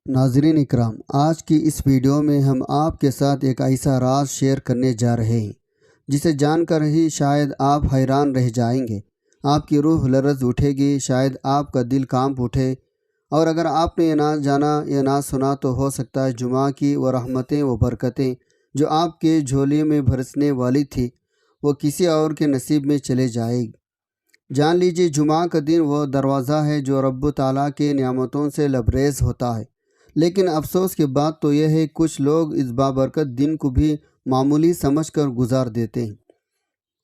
ناظرین اکرام، آج کی اس ویڈیو میں ہم آپ کے ساتھ ایک ایسا راز شیئر کرنے جا رہے ہیں جسے جان کر ہی شاید آپ حیران رہ جائیں گے، آپ کی روح لرز اٹھے گی، شاید آپ کا دل کانپ اٹھے۔ اور اگر آپ نے یہ نہ جانا یا نہ سنا تو ہو سکتا ہے جمعہ کی وہ رحمتیں و برکتیں جو آپ کے جھولی میں برسنے والی تھی وہ کسی اور کے نصیب میں چلے جائے گی۔ جان لیجیے، جمعہ کا دن وہ دروازہ ہے جو رب تعالیٰ کے نعمتوں سے لبریز ہوتا ہے، لیکن افسوس کی بات تو یہ ہے کچھ لوگ اس بابرکت دن کو بھی معمولی سمجھ کر گزار دیتے ہیں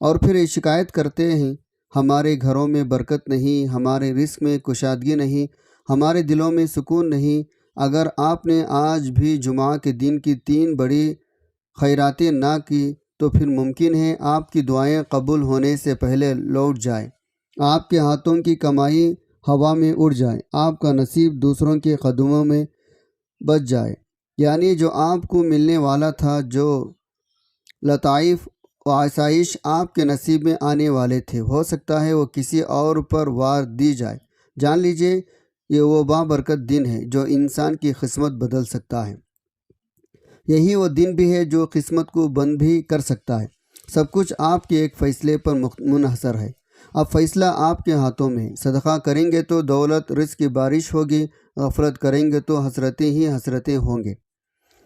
اور پھر یہ شکایت کرتے ہیں ہمارے گھروں میں برکت نہیں، ہمارے رزق میں کشادگی نہیں، ہمارے دلوں میں سکون نہیں۔ اگر آپ نے آج بھی جمعہ کے دن کی 3 بڑی خیراتیں نہ کی تو پھر ممکن ہے آپ کی دعائیں قبول ہونے سے پہلے لوٹ جائیں، آپ کے ہاتھوں کی کمائی ہوا میں اڑ جائے، آپ کا نصیب دوسروں کے قدموں میں بچ جائے، یعنی جو آپ کو ملنے والا تھا، جو لطائف و آسائش آپ کے نصیب میں آنے والے تھے، ہو سکتا ہے وہ کسی اور پر وار دی جائے۔ جان لیجیے، یہ وہ بابرکت دن ہے جو انسان کی قسمت بدل سکتا ہے۔ یہی وہ دن بھی ہے جو قسمت کو بند بھی کر سکتا ہے۔ سب کچھ آپ کے ایک فیصلے پر منحصر ہے۔ اب فیصلہ آپ کے ہاتھوں میں ہے۔ صدقہ کریں گے تو دولت رزق کی بارش ہوگی، غفلت کریں گے تو حسرتیں ہی حسرتیں ہوں گے۔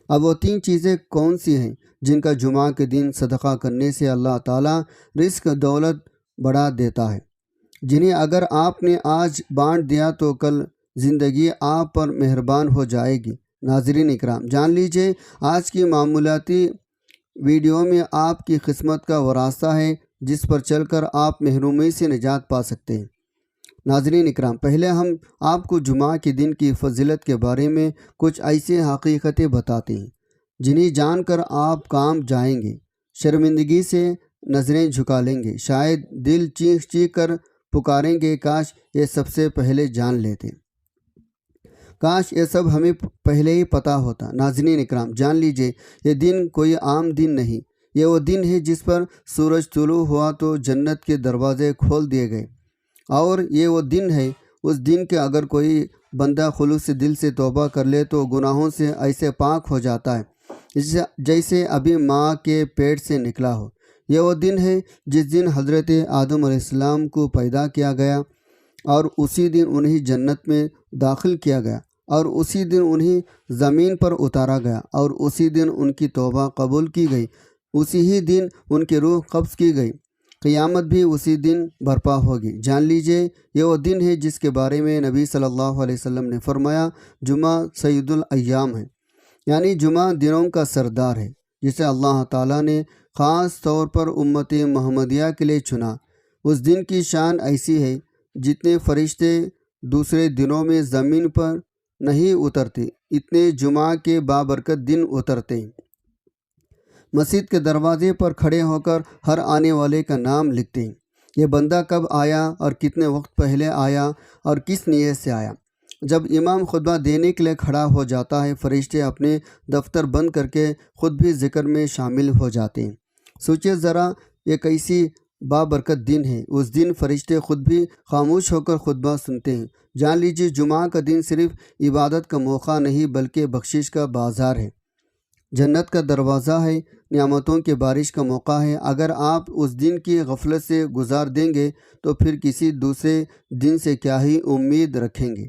اب وہ 3 چیزیں کون سی ہیں جن کا جمعہ کے دن صدقہ کرنے سے اللہ تعالیٰ رزق دولت بڑھا دیتا ہے، جنہیں اگر آپ نے آج بانٹ دیا تو کل زندگی آپ پر مہربان ہو جائے گی۔ ناظرین اکرام، جان لیجیے، آج کی معمولاتی ویڈیو میں آپ کی قسمت کا وہ راستہ ہے جس پر چل کر آپ محرومی سے نجات پا سکتے ہیں۔ ناظرین اکرام، پہلے ہم آپ کو جمعہ کے دن کی فضیلت کے بارے میں کچھ ایسے حقیقتیں بتاتے ہیں جنہیں جان کر آپ کانپ جائیں گے، شرمندگی سے نظریں جھکا لیں گے، شاید دل چیخ چیخ کر پکاریں گے، کاش یہ سب سے پہلے جان لیتے، کاش یہ سب ہمیں پہلے ہی پتہ ہوتا۔ ناظرین اکرام، جان لیجیے، یہ دن کوئی عام دن نہیں، یہ وہ دن ہے جس پر سورج طلوع ہوا تو جنت کے دروازے کھول دیے گئے، اور یہ وہ دن ہے، اس دن کے اگر کوئی بندہ خلوص دل سے توبہ کر لے تو گناہوں سے ایسے پاک ہو جاتا ہے جیسے ابھی ماں کے پیٹ سے نکلا ہو۔ یہ وہ دن ہے جس دن حضرت آدم علیہ السلام کو پیدا کیا گیا، اور اسی دن انہیں جنت میں داخل کیا گیا، اور اسی دن انہیں زمین پر اتارا گیا، اور اسی دن ان کی توبہ قبول کی گئی، اسی ہی دن ان کی روح قبض کی گئی، قیامت بھی اسی دن برپا ہوگی۔ جان لیجیے، یہ وہ دن ہے جس کے بارے میں نبی صلی اللہ علیہ وسلم نے فرمایا، جمعہ سید الایام ہے، یعنی جمعہ دنوں کا سردار ہے، جسے اللہ تعالیٰ نے خاص طور پر امت محمدیہ کے لیے چنا۔ اس دن کی شان ایسی ہے جتنے فرشتے دوسرے دنوں میں زمین پر نہیں اترتے، اتنے جمعہ کے بابرکت دن اترتے ہیں۔ مسجد کے دروازے پر کھڑے ہو کر ہر آنے والے کا نام لکھتے ہیں، یہ بندہ کب آیا اور کتنے وقت پہلے آیا اور کس نیت سے آیا۔ جب امام خطبہ دینے کے لیے کھڑا ہو جاتا ہے، فرشتے اپنے دفتر بند کر کے خود بھی ذکر میں شامل ہو جاتے ہیں۔ سوچئے ذرا، یہ کیسی بابرکت دن ہے۔ اس دن فرشتے خود بھی خاموش ہو کر خطبہ سنتے ہیں۔ جان لیجیے، جمعہ کا دن صرف عبادت کا موقع نہیں بلکہ بخشش کا بازار ہے، جنت کا دروازہ ہے، نعمتوں کی بارش کا موقع ہے۔ اگر آپ اس دن کی غفلت سے گزار دیں گے تو پھر کسی دوسرے دن سے کیا ہی امید رکھیں گے۔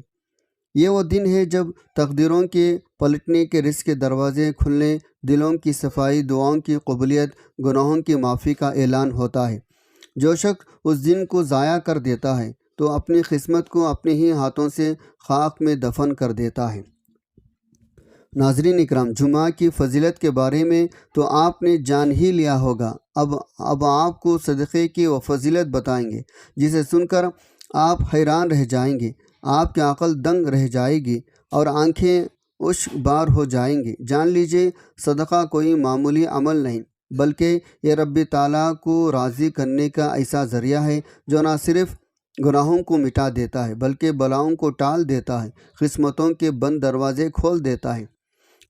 یہ وہ دن ہے جب تقدیروں کے پلٹنے کے رزق کے دروازے کھلنے، دلوں کی صفائی، دعاؤں کی قبولیت، گناہوں کی معافی کا اعلان ہوتا ہے۔ جو شخص اس دن کو ضائع کر دیتا ہے تو اپنی قسمت کو اپنے ہی ہاتھوں سے خاک میں دفن کر دیتا ہے۔ ناظرین اکرام، جمعہ کی فضیلت کے بارے میں تو آپ نے جان ہی لیا ہوگا، اب آپ کو صدقے کی وہ فضیلت بتائیں گے جسے سن کر آپ حیران رہ جائیں گے، آپ کی عقل دنگ رہ جائے گی اور آنکھیں اشک بار ہو جائیں گی۔ جان لیجیے، صدقہ کوئی معمولی عمل نہیں بلکہ یہ رب تعالیٰ کو راضی کرنے کا ایسا ذریعہ ہے جو نہ صرف گناہوں کو مٹا دیتا ہے بلکہ بلاؤں کو ٹال دیتا ہے، قسمتوں کے بند دروازے کھول دیتا ہے،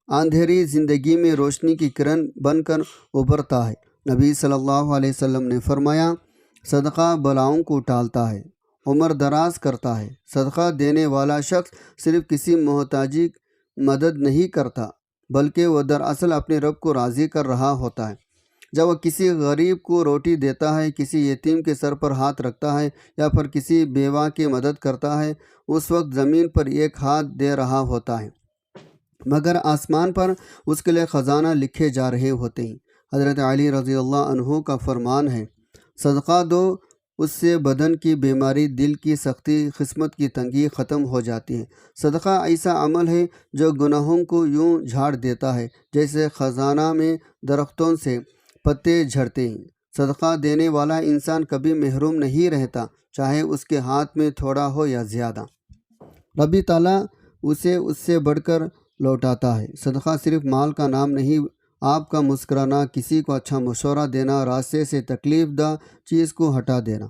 اندھیری زندگی میں روشنی کی کرن بن کر ابھرتا ہے۔ نبی صلی اللہ علیہ وسلم نے فرمایا، صدقہ بلاؤں کو ٹالتا ہے عمر دراز کرتا ہے۔ صدقہ دینے والا شخص صرف کسی محتاجی مدد نہیں کرتا بلکہ وہ دراصل اپنے رب کو راضی کر رہا ہوتا ہے۔ جب وہ کسی غریب کو روٹی دیتا ہے، کسی یتیم کے سر پر ہاتھ رکھتا ہے یا پھر کسی بیوہ کی مدد کرتا ہے، اس وقت زمین پر ایک ہاتھ دے رہا ہوتا ہے مگر آسمان پر اس کے لیے خزانہ لکھے جا رہے ہوتے ہیں۔ حضرت علی رضی اللہ عنہ کا فرمان ہے، صدقہ دو، اس سے بدن کی بیماری، دل کی سختی، قسمت کی تنگی ختم ہو جاتی ہے۔ صدقہ ایسا عمل ہے جو گناہوں کو یوں جھاڑ دیتا ہے جیسے خزانہ میں درختوں سے پتے جھڑتے ہیں۔ صدقہ دینے والا انسان کبھی محروم نہیں رہتا، چاہے اس کے ہاتھ میں تھوڑا ہو یا زیادہ۔ رب تعالیٰ اسے اس سے بڑھ کر لوٹاتا ہے۔ صدقہ صرف مال کا نام نہیں، آپ کا مسکرانا، کسی کو اچھا مشورہ دینا، راستے سے تکلیف دہ چیز کو ہٹا دینا،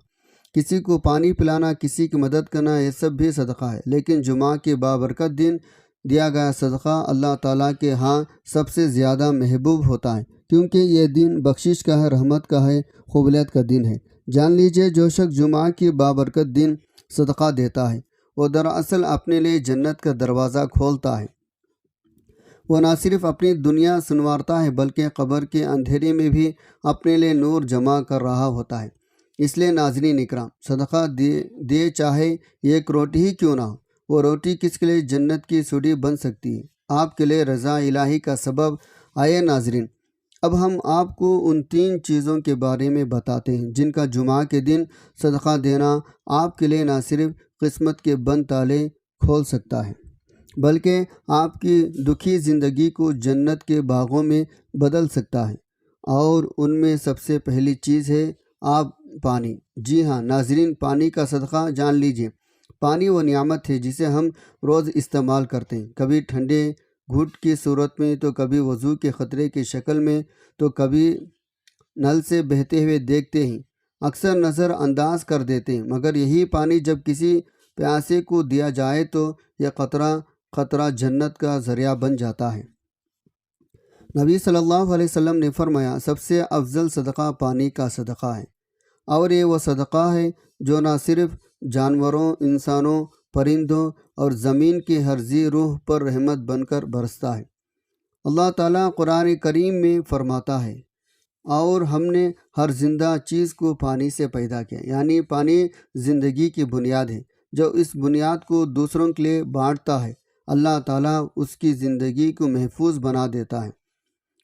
کسی کو پانی پلانا، کسی کی مدد کرنا، یہ سب بھی صدقہ ہے۔ لیکن جمعہ کے بابرکت دن دیا گیا صدقہ اللہ تعالیٰ کے ہاں سب سے زیادہ محبوب ہوتا ہے، کیونکہ یہ دن بخشش کا ہے، رحمت کا ہے، قبولیت کا دن ہے۔ جان لیجئے جو شخص جمعہ کی بابرکت دن صدقہ دیتا ہے وہ دراصل اپنے لیے جنت کا دروازہ کھولتا ہے۔ وہ نہ صرف اپنی دنیا سنوارتا ہے بلکہ قبر کے اندھیرے میں بھی اپنے لیے نور جمع کر رہا ہوتا ہے۔ اس لیے ناظرین اکرام، صدقہ دے چاہے ایک روٹی ہی کیوں نہ ہو، وہ روٹی کس کے لیے جنت کی سیڑھی بن سکتی ہے، آپ کے لیے رضا الہی کا سبب۔ آئے ناظرین، اب ہم آپ کو ان 3 چیزوں کے بارے میں بتاتے ہیں جن کا جمعہ کے دن صدقہ دینا آپ کے لیے نہ صرف قسمت کے بند تالے کھول سکتا ہے بلکہ آپ کی دکھی زندگی کو جنت کے باغوں میں بدل سکتا ہے۔ اور ان میں سب سے پہلی چیز ہے پانی۔ جی ہاں ناظرین، پانی کا صدقہ جان لیجئے۔ پانی وہ نعمت ہے جسے ہم روز استعمال کرتے ہیں، کبھی ٹھنڈے گھٹ کی صورت میں، تو کبھی وضو کے خطرے کی شکل میں، تو کبھی نل سے بہتے ہوئے دیکھتے ہیں، اکثر نظر انداز کر دیتے ہیں، مگر یہی پانی جب کسی پیاسے کو دیا جائے تو یہ قطرہ قطرہ جنت کا ذریعہ بن جاتا ہے۔ نبی صلی اللہ علیہ وسلم نے فرمایا، سب سے افضل صدقہ پانی کا صدقہ ہے، اور یہ وہ صدقہ ہے جو نہ صرف جانوروں، انسانوں، پرندوں اور زمین کی ہر ذی روح پر رحمت بن کر برستا ہے۔ اللہ تعالیٰ قرآن کریم میں فرماتا ہے، اور ہم نے ہر زندہ چیز کو پانی سے پیدا کیا، یعنی پانی زندگی کی بنیاد ہے۔ جو اس بنیاد کو دوسروں کے لیے بانٹتا ہے، اللہ تعالیٰ اس کی زندگی کو محفوظ بنا دیتا ہے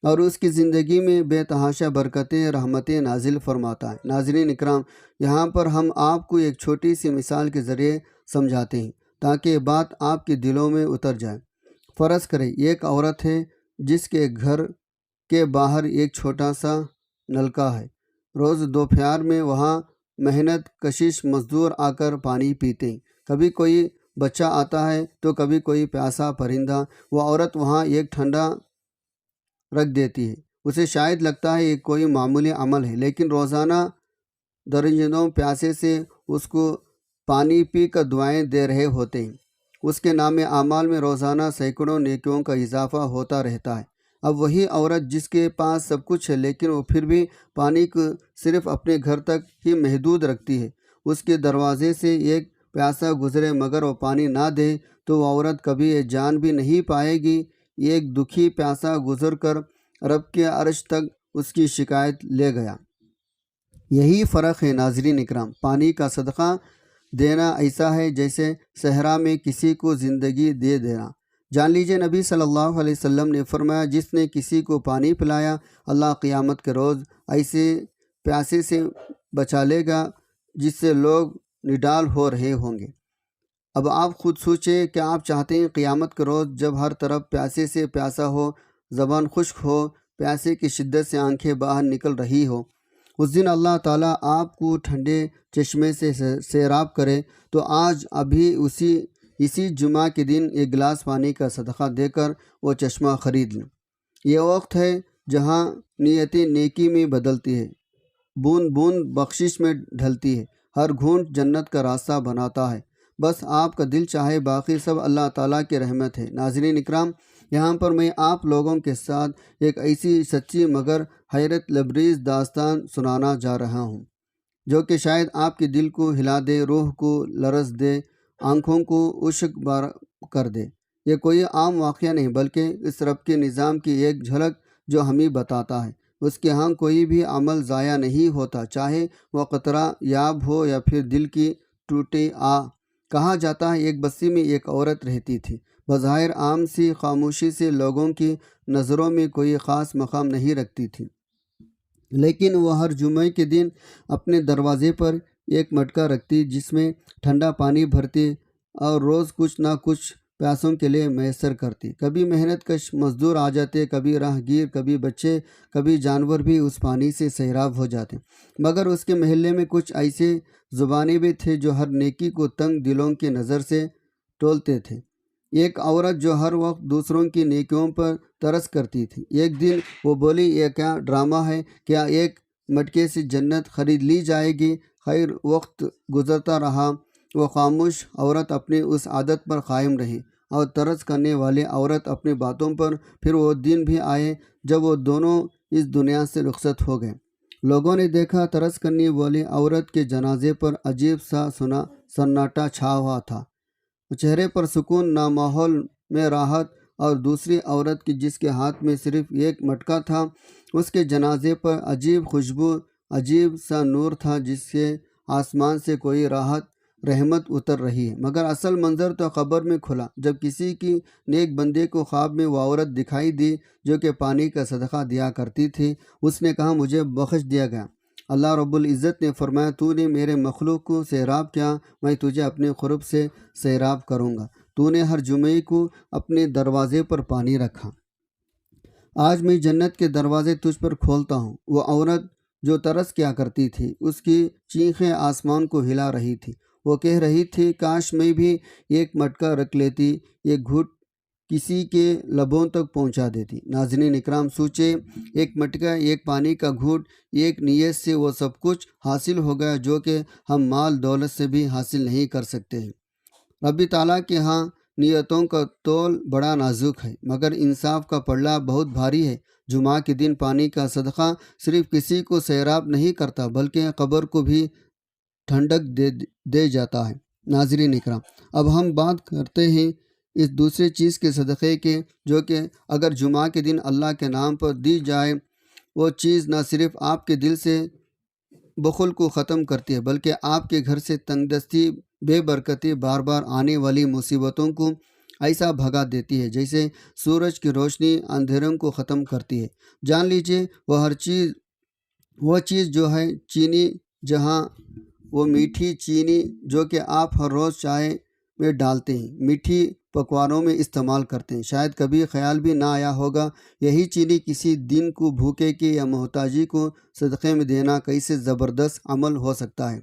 اور اس کی زندگی میں بے تحاشا برکتیں، رحمتیں نازل فرماتا ہے۔ ناظرین اکرام، یہاں پر ہم آپ کو ایک چھوٹی سی مثال کے ذریعے سمجھاتے ہیں تاکہ یہ بات آپ کے دلوں میں اتر جائے۔ فرض کریں ایک عورت ہے جس کے گھر کے باہر ایک چھوٹا سا نلکا ہے۔ روز دوپہر میں وہاں محنت کشش مزدور آ کر پانی پیتے ہیں، کبھی کوئی بچہ آتا ہے تو کبھی کوئی پیاسا پرندہ۔ وہ عورت وہاں ایک ٹھنڈا رکھ دیتی ہے، اسے شاید لگتا ہے یہ کوئی معمولی عمل ہے، لیکن روزانہ درجنوں پیاسے سے اس کو پانی پی کر دعائیں دے رہے ہوتے ہیں۔ اس کے نام اعمال میں روزانہ سینکڑوں نیکیوں کا اضافہ ہوتا رہتا ہے۔ اب وہی عورت جس کے پاس سب کچھ ہے لیکن وہ پھر بھی پانی کو صرف اپنے گھر تک ہی محدود رکھتی ہے، اس کے دروازے سے ایک پیاسا گزرے مگر وہ پانی نہ دے تو وہ عورت کبھی یہ جان بھی نہیں پائے گی ایک دکھی پیاسا گزر کر رب کے عرش تک اس کی شکایت لے گیا۔ یہی فرق ہے ناظرین اکرام، پانی کا صدقہ دینا ایسا ہے جیسے صحرا میں کسی کو زندگی دے دینا۔ جان لیجئے نبی صلی اللہ علیہ وسلم نے فرمایا، جس نے کسی کو پانی پلایا اللہ قیامت کے روز ایسے پیاسے سے بچا لے گا جس سے لوگ نڈال ہو رہے ہوں گے۔ اب آپ خود سوچیں کہ آپ چاہتے ہیں قیامت کے روز جب ہر طرف پیاسے سے پیاسا ہو، زبان خشک ہو، پیاسے کی شدت سے آنکھیں باہر نکل رہی ہو، اس دن اللہ تعالیٰ آپ کو ٹھنڈے چشمے سے سیراب کرے تو آج ابھی اسی جمعہ کے دن ایک گلاس پانی کا صدقہ دے کر وہ چشمہ خرید لیں۔ یہ وقت ہے جہاں نیتیں نیکی میں بدلتی ہے، بوند بوند بخشش میں ڈھلتی ہے، ہر گھونٹ جنت کا راستہ بناتا ہے، بس آپ کا دل چاہے، باقی سب اللہ تعالیٰ کی رحمت ہے۔ ناظرین اکرام، یہاں پر میں آپ لوگوں کے ساتھ ایک ایسی سچی مگر حیرت لبریز داستان سنانا جا رہا ہوں۔ جو کہ شاید آپ کے دل کو ہلا دے، روح کو لرز دے، آنکھوں کو اشک بار کر دے۔ یہ کوئی عام واقعہ نہیں بلکہ اس رب کے نظام کی ایک جھلک جو ہمیں بتاتا ہے اس کے ہاں کوئی بھی عمل ضائع نہیں ہوتا، چاہے وہ قطرہ یاب ہو یا پھر دل کی ٹوٹی کہا جاتا ہے ایک بستی میں ایک عورت رہتی تھی، بظاہر عام سی خاموشی سے لوگوں کی نظروں میں کوئی خاص مقام نہیں رکھتی تھی، لیکن وہ ہر جمعے کے دن اپنے دروازے پر ایک مٹکا رکھتی جس میں ٹھنڈا پانی بھرتی اور روز کچھ نہ کچھ پیاسوں کے لیے میسر کرتی۔ کبھی محنت کش مزدور آ جاتے، کبھی راہ گیر، کبھی بچے، کبھی جانور بھی اس پانی سے سیراب ہو جاتے، مگر اس کے محلے میں کچھ ایسے زبانیں بھی تھے جو ہر نیکی کو تنگ دلوں کی نظر سے ٹولتے تھے۔ ایک عورت جو ہر وقت دوسروں کی نیکیوں پر ترس کرتی تھی، ایک دن وہ بولی، یہ کیا ڈرامہ ہے؟ کیا ایک مٹکے سے جنت خرید لی جائے گی؟ خیر، وقت گزرتا رہا، وہ خاموش عورت اپنی اس عادت پر قائم رہی اور ترس کرنے والے عورت اپنی باتوں پر۔ پھر وہ دن بھی آئے جب وہ دونوں اس دنیا سے رخصت ہو گئے۔ لوگوں نے دیکھا ترس کرنے والی عورت کے جنازے پر عجیب سا سناٹا چھا ہوا تھا، چہرے پر سکون، نہ ماحول میں راحت، اور دوسری عورت کی جس کے ہاتھ میں صرف ایک مٹکا تھا، اس کے جنازے پر عجیب خوشبو، عجیب سا نور تھا جس سے آسمان سے کوئی راحت رحمت اتر رہی ہے۔ مگر اصل منظر تو قبر میں کھلا جب کسی کی نیک بندے کو خواب میں وہ عورت دکھائی دی جو کہ پانی کا صدقہ دیا کرتی تھی۔ اس نے کہا، مجھے بخش دیا گیا۔ اللہ رب العزت نے فرمایا، تو نے میرے مخلوق کو سیراب کیا، میں تجھے اپنے قرب سے سیراب کروں گا۔ تو نے ہر جمعے کو اپنے دروازے پر پانی رکھا، آج میں جنت کے دروازے تجھ پر کھولتا ہوں۔ وہ عورت جو ترس کیا کرتی تھی، اس کی چیخیں آسمان کو ہلا رہی تھی۔ وہ کہہ رہی تھی، کاش میں بھی ایک مٹکا رکھ لیتی، ایک گھٹ کسی کے لبوں تک پہنچا دیتی۔ ناظرین اکرام، سوچے، ایک مٹکا، ایک پانی کا گھٹ، ایک نیت سے وہ سب کچھ حاصل ہو گیا جو کہ ہم مال دولت سے بھی حاصل نہیں کر سکتے ہیں۔ رب تعالیٰ کے ہاں نیتوں کا تول بڑا نازک ہے، مگر انصاف کا پلڑا بہت بھاری ہے۔ جمعہ کے دن پانی کا صدقہ صرف کسی کو سیراب نہیں کرتا بلکہ قبر کو بھی ٹھنڈک دے جاتا ہے۔ ناظرین اکرام، اب ہم بات کرتے ہیں اس دوسرے چیز کے صدقے کے، جو کہ اگر جمعہ کے دن اللہ کے نام پر دی جائے، وہ چیز نہ صرف آپ کے دل سے بخل کو ختم کرتی ہے بلکہ آپ کے گھر سے تنگ دستی، بے برکتی، بار بار آنے والی مصیبتوں کو ایسا بھگا دیتی ہے جیسے سورج کی روشنی اندھیروں کو ختم کرتی ہے۔ جان لیجئے، وہ چیز جو ہے چینی، جہاں وہ میٹھی چینی جو کہ آپ ہر روز چائے میں ڈالتے ہیں، میٹھی پکوانوں میں استعمال کرتے ہیں، شاید کبھی خیال بھی نہ آیا ہوگا یہی چینی کسی دن کو بھوکے کے یا محتاجی کو صدقے میں دینا کیسے زبردست عمل ہو سکتا ہے۔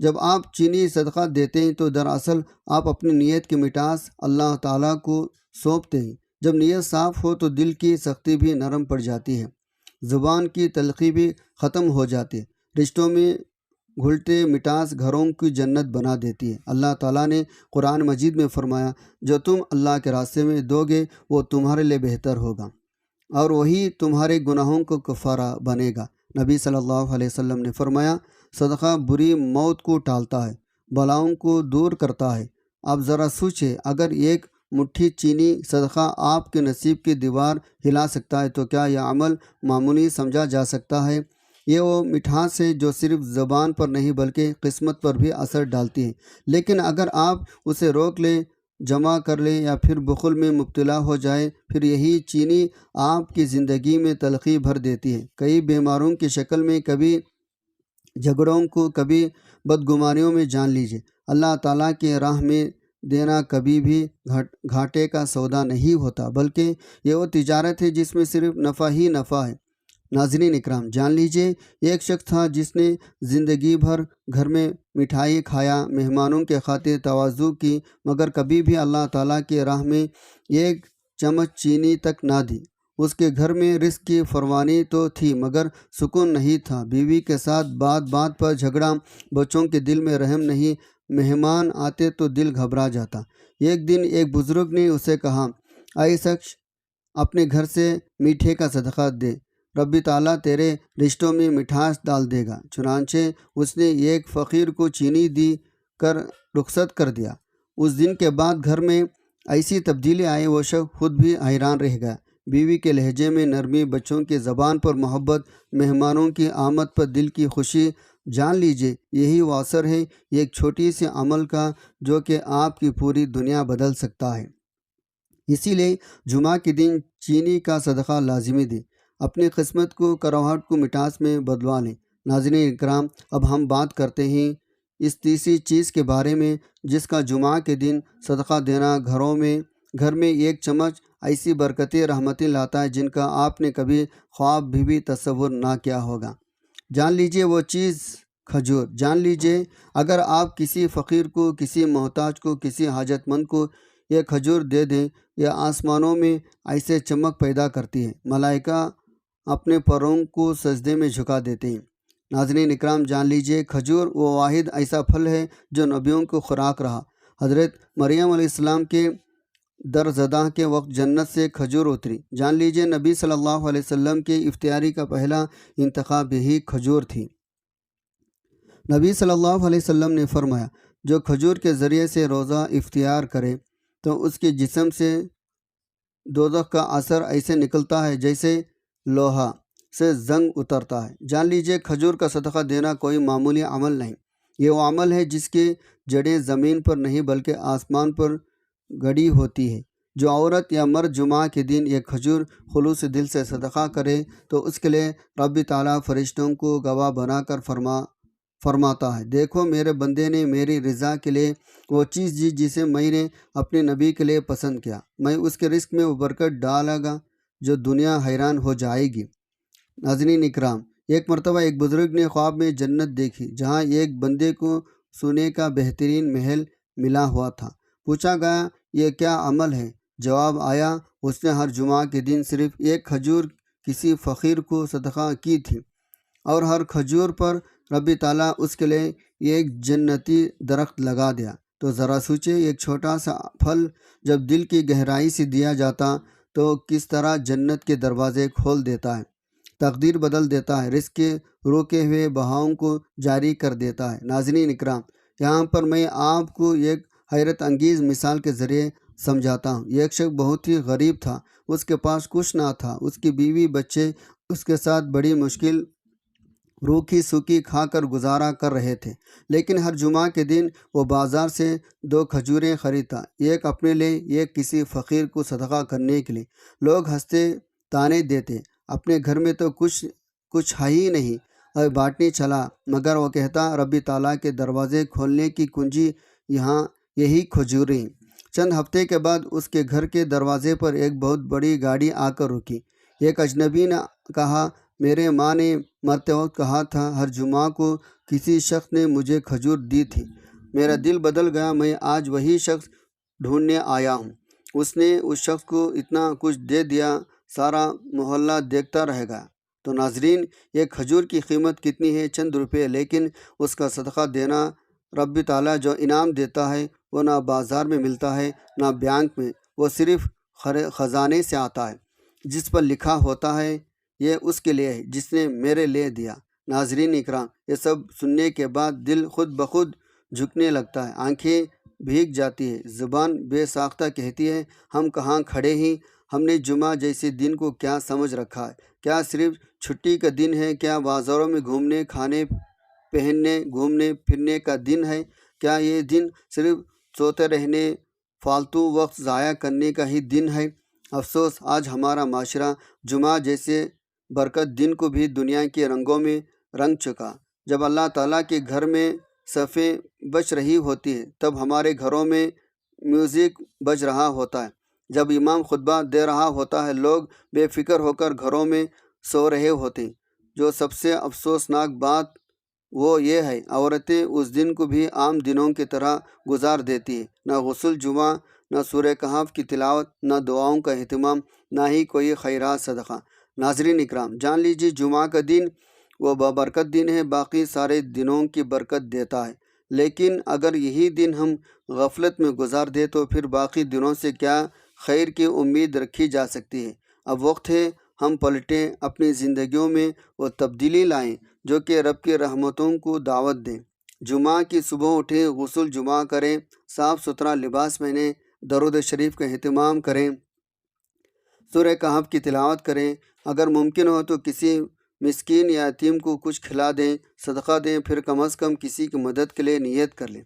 جب آپ چینی صدقہ دیتے ہیں تو دراصل آپ اپنی نیت کی مٹاس اللہ تعالیٰ کو سونپتے ہیں۔ جب نیت صاف ہو تو دل کی سختی بھی نرم پڑ جاتی ہے، زبان کی تلخی بھی ختم ہو جاتی ہے، رشتوں میں گھلٹے مٹاس گھروں کی جنت بنا دیتی ہے۔ اللہ تعالیٰ نے قرآن مجید میں فرمایا، جو تم اللہ کے راستے میں دو گے وہ تمہارے لیے بہتر ہوگا اور وہی تمہارے گناہوں کو کفارہ بنے گا۔ نبی صلی اللہ علیہ وسلم نے فرمایا، صدقہ بری موت کو ٹالتا ہے، بلاؤں کو دور کرتا ہے۔ اب ذرا سوچیں، اگر ایک مٹھی چینی صدقہ آپ کے نصیب کی دیوار ہلا سکتا ہے تو کیا یہ عمل معمولی سمجھا جا سکتا ہے؟ یہ وہ مٹھاس ہے جو صرف زبان پر نہیں بلکہ قسمت پر بھی اثر ڈالتی ہے۔ لیکن اگر آپ اسے روک لیں، جمع کر لیں یا پھر بخل میں مبتلا ہو جائے، پھر یہی چینی آپ کی زندگی میں تلخی بھر دیتی ہے، کئی بیماروں کی شکل میں، کبھی جھگڑوں کو، کبھی بدگمانیوں میں۔ جان لیجیے، اللہ تعالیٰ کے راہ میں دینا کبھی بھی گھاٹے کا سودا نہیں ہوتا بلکہ یہ وہ تجارت ہے جس میں صرف نفع ہی نفع ہے۔ ناظرین اکرام، جان لیجیے، ایک شخص تھا جس نے زندگی بھر گھر میں مٹھائی کھایا، مہمانوں کے خاطر تواضع کی، مگر کبھی بھی اللہ تعالیٰ کے راہ میں ایک چمچ چینی تک نہ دی۔ اس کے گھر میں رزق کی فراوانی تو تھی مگر سکون نہیں تھا، بیوی کے ساتھ بات بات پر جھگڑا، بچوں کے دل میں رحم نہیں، مہمان آتے تو دل گھبرا جاتا۔ ایک دن ایک بزرگ نے اسے کہا، اے شخص، اپنے گھر سے میٹھے کا صدقہ دے، رب تعالیٰ تیرے رشتوں میں مٹھاس ڈال دے گا۔ چنانچہ اس نے ایک فقیر کو چینی دی کر رخصت کر دیا۔ اس دن کے بعد گھر میں ایسی تبدیلی آئی، وہ شخص خود بھی حیران رہ گیا۔ بیوی کے لہجے میں نرمی، بچوں کی زبان پر محبت، مہمانوں کی آمد پر دل کی خوشی، جان لیجئے یہی وہ اثر ہے ایک چھوٹی سی عمل کا جو کہ آپ کی پوری دنیا بدل سکتا ہے۔ اسی لیے جمعہ کے دن چینی کا صدقہ لازمی دیں، اپنی قسمت کو، کراہٹ کو مٹھاس میں بدلوا لیں۔ ناظرین اکرام، اب ہم بات کرتے ہیں اس تیسری چیز کے بارے میں جس کا جمعہ کے دن صدقہ دینا گھر میں ایک چمچ ایسی برکتیں رحمتیں لاتا ہے جن کا آپ نے کبھی خواب بھی تصور نہ کیا ہوگا۔ جان لیجئے وہ چیز کھجور۔ جان لیجئے اگر آپ کسی فقیر کو، کسی محتاج کو، کسی حاجت مند کو یہ کھجور دے دیں، یہ آسمانوں میں ایسے چمک پیدا کرتی ہے، ملائکہ اپنے پروں کو سجدے میں جھکا دیتے ہیں۔ ناظرین اکرام، جان لیجئے کھجور وہ واحد ایسا پھل ہے جو نبیوں کو خوراک رہا۔ حضرت مریم علیہ السلام کے درزدہ کے وقت جنت سے کھجور اتری۔ جان لیجئے نبی صلی اللہ علیہ وسلم کے افطاری کا پہلا انتخاب یہی کھجور تھی۔ نبی صلی اللہ علیہ وسلم نے فرمایا، جو کھجور کے ذریعے سے روزہ افطار کرے تو اس کے جسم سے دوزخ کا اثر ایسے نکلتا ہے جیسے لوہا سے زنگ اترتا ہے۔ جان لیجئے کھجور کا صدقہ دینا کوئی معمولی عمل نہیں، یہ وہ عمل ہے جس کی جڑیں زمین پر نہیں بلکہ آسمان پر گڑی ہوتی ہے۔ جو عورت یا مرد جمعہ کے دن یہ کھجور خلوص دل سے صدقہ کرے تو اس کے لیے رب تعالیٰ فرشتوں کو گواہ بنا کر فرماتا ہے، دیکھو میرے بندے نے میری رضا کے لیے وہ چیز دی جسے میں نے اپنے نبی کے لیے پسند کیا، میں اس کے رزق میں وہ برکت ڈالا گا جو دنیا حیران ہو جائے گی۔ ناظرین اکرام، ایک مرتبہ ایک بزرگ نے خواب میں جنت دیکھی جہاں ایک بندے کو سونے کا بہترین محل ملا ہوا تھا۔ پوچھا گیا یہ کیا عمل ہے؟ جواب آیا، اس نے ہر جمعہ کے دن صرف ایک کھجور کسی فقیر کو صدقہ کی تھی اور ہر کھجور پر رب تعالیٰ اس کے لیے ایک جنتی درخت لگا دیا۔ تو ذرا سوچے، ایک چھوٹا سا پھل جب دل کی گہرائی سے دیا جاتا تو کس طرح جنت کے دروازے کھول دیتا ہے، تقدیر بدل دیتا ہے، رزق کے روکے ہوئے بہاؤں کو جاری کر دیتا ہے۔ ناظرین اکرام، یہاں پر میں آپ کو ایک حیرت انگیز مثال کے ذریعے سمجھاتا ہوں۔ ایک شخص بہت ہی غریب تھا، اس کے پاس کچھ نہ تھا، اس کی بیوی بچے اس کے ساتھ بڑی مشکل روکھی سوکھی کھا کر گزارا کر رہے تھے، لیکن ہر جمعہ کے دن وہ بازار سے 2 کھجوریں خریدتا، ایک اپنے لیے، ایک کسی فقیر کو صدقہ کرنے کے لیے۔ لوگ ہنستے تانے دیتے، اپنے گھر میں تو کچھ ہے ہی نہیں اور بانٹنے چلا، مگر وہ کہتا رب تعالیٰ کے دروازے کھولنے کی کنجی یہی کھجوریں۔ چند ہفتے کے بعد اس کے گھر کے دروازے پر ایک بہت بڑی گاڑی آ کر رکی۔ ایک اجنبی نے کہا، میرے ماں نے مرتے وقت کہا تھا ہر جمعہ کو کسی شخص نے مجھے کھجور دی تھی، میرا دل بدل گیا، میں آج وہی شخص ڈھونڈنے آیا ہوں۔ اس نے اس شخص کو اتنا کچھ دے دیا، سارا محلہ دیکھتا رہ گیا۔ تو ناظرین، یہ کھجور کی قیمت کتنی ہے؟ چند روپے، لیکن اس کا صدقہ دینا، رب تعالیٰ جو انعام دیتا ہے وہ نہ بازار میں ملتا ہے نہ بینک میں، وہ صرف خزانے سے آتا ہے جس پر لکھا ہوتا ہے یہ اس کے لیے ہے جس نے میرے لیے دیا۔ ناظرین اکرام، یہ سب سننے کے بعد دل خود بخود جھکنے لگتا ہے، آنکھیں بھیگ جاتی ہے، زبان بے ساختہ کہتی ہے ہم کہاں کھڑے ہیں، ہم نے جمعہ جیسے دن کو کیا سمجھ رکھا ہے؟ کیا صرف چھٹی کا دن ہے؟ کیا بازاروں میں گھومنے، کھانے پہننے، گھومنے پھرنے کا دن ہے؟ کیا یہ دن صرف سوتے رہنے، فالتو وقت ضائع کرنے کا ہی دن ہے؟ افسوس، آج ہمارا معاشرہ جمعہ جیسے برکت دن کو بھی دنیا کے رنگوں میں رنگ چکا۔ جب اللہ تعالیٰ کے گھر میں صفیں بج رہی ہوتی ہے تب ہمارے گھروں میں میوزک بج رہا ہوتا ہے، جب امام خطبہ دے رہا ہوتا ہے لوگ بے فکر ہو کر گھروں میں سو رہے ہوتے ہیں۔ جو سب سے افسوسناک بات وہ یہ ہے، عورتیں اس دن کو بھی عام دنوں کی طرح گزار دیتی ہیں، نہ غسل جمعہ، نہ سورہ کہف کی تلاوت، نہ دعاؤں کا اہتمام، نہ ہی کوئی خیرات صدقہ۔ ناظرین اکرام، جان لیجیے جمعہ کا دن وہ بابرکت دن ہے، باقی سارے دنوں کی برکت دیتا ہے، لیکن اگر یہی دن ہم غفلت میں گزار دیں تو پھر باقی دنوں سے کیا خیر کی امید رکھی جا سکتی ہے؟ اب وقت ہے ہم پلٹیں، اپنی زندگیوں میں وہ تبدیلی لائیں جو کہ رب کی رحمتوں کو دعوت دیں۔ جمعہ کی صبح اٹھیں، غسل جمعہ کریں، صاف ستھرا لباس پہنیں، درود شریف کا اہتمام کریں، سورہ کہف کی تلاوت کریں، اگر ممکن ہو تو کسی مسکین یا یتیم کو کچھ کھلا دیں، صدقہ دیں، پھر کم از کم کسی کی مدد کے لیے نیت کر لیں۔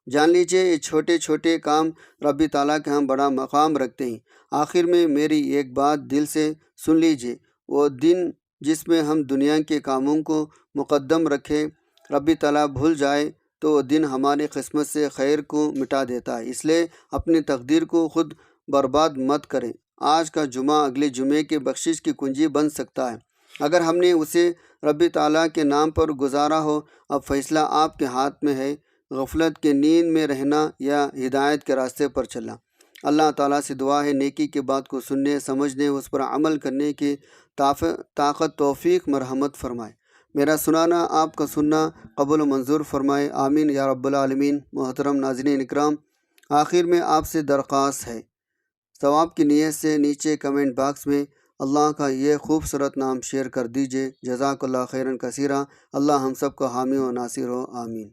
جان لیجیے یہ چھوٹے چھوٹے کام رب تعالیٰ کے ہم بڑا مقام رکھتے ہیں۔ آخر میں میری ایک بات دل سے سن لیجیے، وہ دن جس میں ہم دنیا کے کاموں کو مقدم رکھیں، رب تعالیٰ بھول جائے تو وہ دن ہماری قسمت سے خیر کو مٹا دیتا ہے۔ اس لیے اپنی تقدیر کو خود برباد مت کریں۔ آج کا جمعہ اگلے جمعے کی بخشش کی کنجی بن سکتا ہے اگر ہم نے اسے رب تعالیٰ کے نام پر گزارا ہو۔ اب فیصلہ آپ کے ہاتھ میں ہے، غفلت کے نیند میں رہنا یا ہدایت کے راستے پر چلنا۔ اللہ تعالیٰ سے دعا ہے نیکی کی بات کو سننے، سمجھنے، اس پر عمل کرنے کی طاقت توفیق مرحمت فرمائے۔ میرا سنانا آپ کا سننا قبول و منظور فرمائے، آمین یا رب العالمین۔ محترم ناظرین اکرام، آخر میں آپ سے درخواست ہے، ثواب کی نیت سے نیچے کمنٹ باکس میں اللہ کا یہ خوبصورت نام شیئر کر دیجئے۔ جزاک اللہ خیرن کثیرہ۔ اللہ ہم سب کا حامی و ناصر ہو، آمین۔